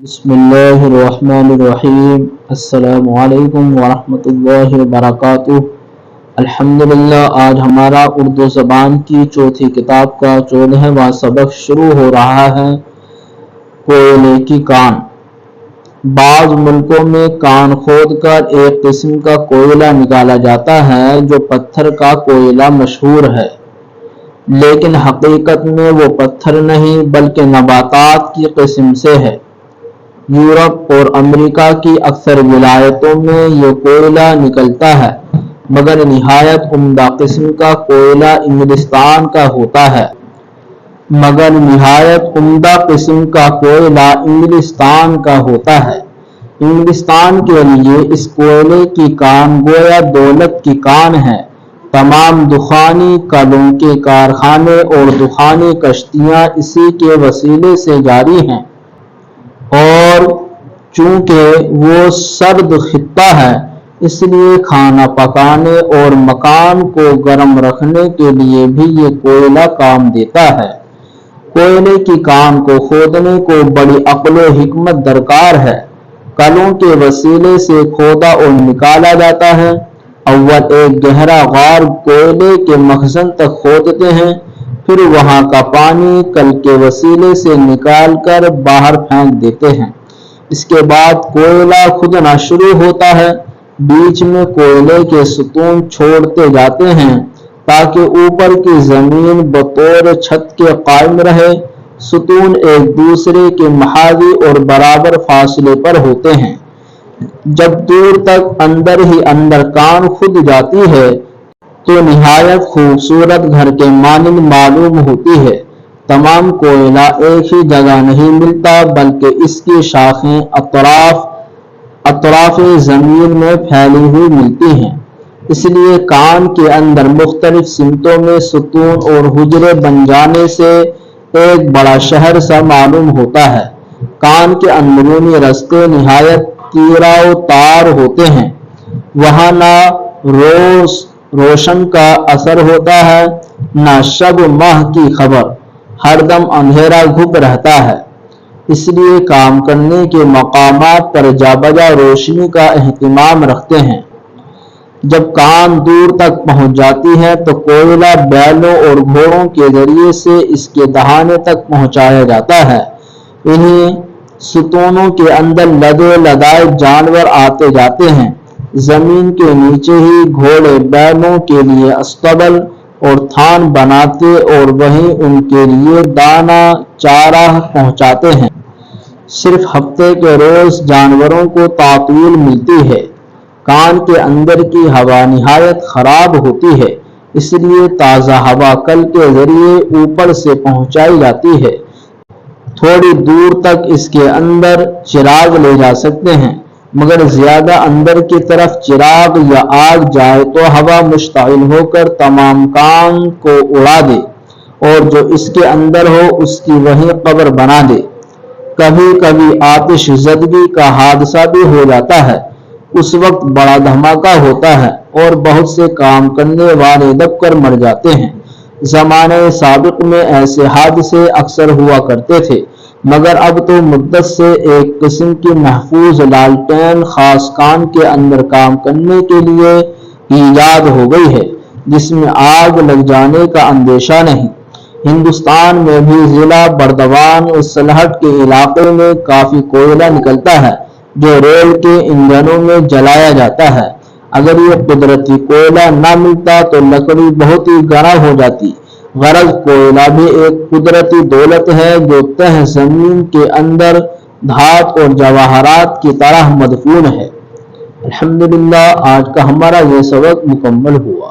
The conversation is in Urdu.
بسم اللہ الرحمن الرحیم۔ السلام علیکم ورحمۃ اللہ وبرکاتہ۔ الحمدللہ، آج ہمارا اردو زبان کی چوتھی کتاب کا 14واں سبق شروع ہو رہا ہے۔ کوئلے کی کان۔ بعض ملکوں میں کان کھود کر ایک قسم کا کوئلہ نکالا جاتا ہے جو پتھر کا کوئلہ مشہور ہے، لیکن حقیقت میں وہ پتھر نہیں بلکہ نباتات کی قسم سے ہے۔ یورپ اور امریکہ کی اکثر ولایتوں میں یہ کوئلہ نکلتا ہے، مگر نہایت عمدہ قسم کا کوئلہ انگلستان کا ہوتا ہے۔ انگلستان کے لیے اس کوئلے کی کان گویا دولت کی کان ہے۔ تمام دخانی کلوں کے کارخانے اور دخانی کشتیاں اسی کے وسیلے سے جاری ہیں، اور چونکہ وہ سرد خطہ ہے اس لیے کھانا پکانے اور مکان کو گرم رکھنے کے لیے بھی یہ کوئلہ کام دیتا ہے۔ کوئلے کی کان کو کھودنے کو بڑی عقل و حکمت درکار ہے۔ کلوں کے وسیلے سے کھودا اور نکالا جاتا ہے۔ اول ایک گہرا غار کوئلے کے مخزن تک کھودتے ہیں، پھر وہاں کا پانی کل کے وسیلے سے نکال کر باہر پھینک دیتے ہیں۔ اس کے بعد کوئلہ کھدنا شروع ہوتا ہے۔ بیچ میں کوئلے کے ستون چھوڑتے جاتے ہیں تاکہ اوپر کی زمین بطور چھت کے قائم رہے۔ ستون ایک دوسرے کے محاذی اور برابر فاصلے پر ہوتے ہیں۔ جب دور تک اندر ہی اندر کان کھد جاتی ہے تو نہایت خوبصورت گھر کے مانند معلوم ہوتی ہے۔ تمام کوئلہ ایک ہی جگہ نہیں ملتا بلکہ اس کی شاخیں اطراف زمین میں پھیلی ہوئی ملتی ہیں، اس لیے کان کے اندر مختلف سمتوں میں ستون اور حجرے بن جانے سے ایک بڑا شہر سا معلوم ہوتا ہے۔ کان کے اندرونی رستے نہایت تیرہ و تار ہوتے ہیں، وہاں نہ روشن کا اثر ہوتا ہے نہ شب و ماہ کی خبر، ہر دم اندھیرا گھپ رہتا ہے۔ اس لیے کام کرنے کے مقامات پر جا بجا روشنی کا اہتمام رکھتے ہیں۔ جب کان دور تک پہنچ جاتی ہے تو کوئلہ بیلوں اور گھوڑوں کے ذریعے سے اس کے دہانے تک پہنچایا جاتا ہے۔ انہیں ستونوں کے اندر لدے لدائے جانور آتے جاتے ہیں۔ زمین کے نیچے ہی گھوڑے بیلوں کے لیے استبل اور تھان بناتے اور وہیں ان کے لیے دانہ چارہ پہنچاتے ہیں۔ صرف ہفتے کے روز جانوروں کو تعطیل ملتی ہے۔ کان کے اندر کی ہوا نہایت خراب ہوتی ہے، اس لیے تازہ ہوا کل کے ذریعے اوپر سے پہنچائی جاتی ہے۔ تھوڑی دور تک اس کے اندر چراغ لے جا سکتے ہیں، مگر زیادہ اندر کی طرف چراغ یا آگ جائے تو ہوا مشتعل ہو کر تمام کان کو اڑا دے اور جو اس کے اندر ہو اس کی وہیں قبر بنا دے۔ کبھی کبھی آتش زدگی کا حادثہ بھی ہو جاتا ہے، اس وقت بڑا دھماکہ ہوتا ہے اور بہت سے کام کرنے والے دب کر مر جاتے ہیں۔ زمانے سابق میں ایسے حادثے اکثر ہوا کرتے تھے، مگر اب تو مدت سے ایک قسم کی محفوظ لالٹین خاص کان کے اندر کام کرنے کے لیے ایجاد ہو گئی ہے، جس میں آگ لگ جانے کا اندیشہ نہیں۔ ہندوستان میں بھی ضلع بردوان اور سلہٹ کے علاقے میں کافی کوئلہ نکلتا ہے جو ریل کے انجنوں میں جلایا جاتا ہے۔ اگر یہ قدرتی کوئلہ نہ ملتا تو لکڑی بہت ہی گرم ہو جاتی۔ غرض کوئلہ بھی ایک قدرتی دولت ہے جو تہ زمین کے اندر دھات اور جواہرات کی طرح مدفون ہے۔ الحمدللہ، آج کا ہمارا یہ سبق مکمل ہوا۔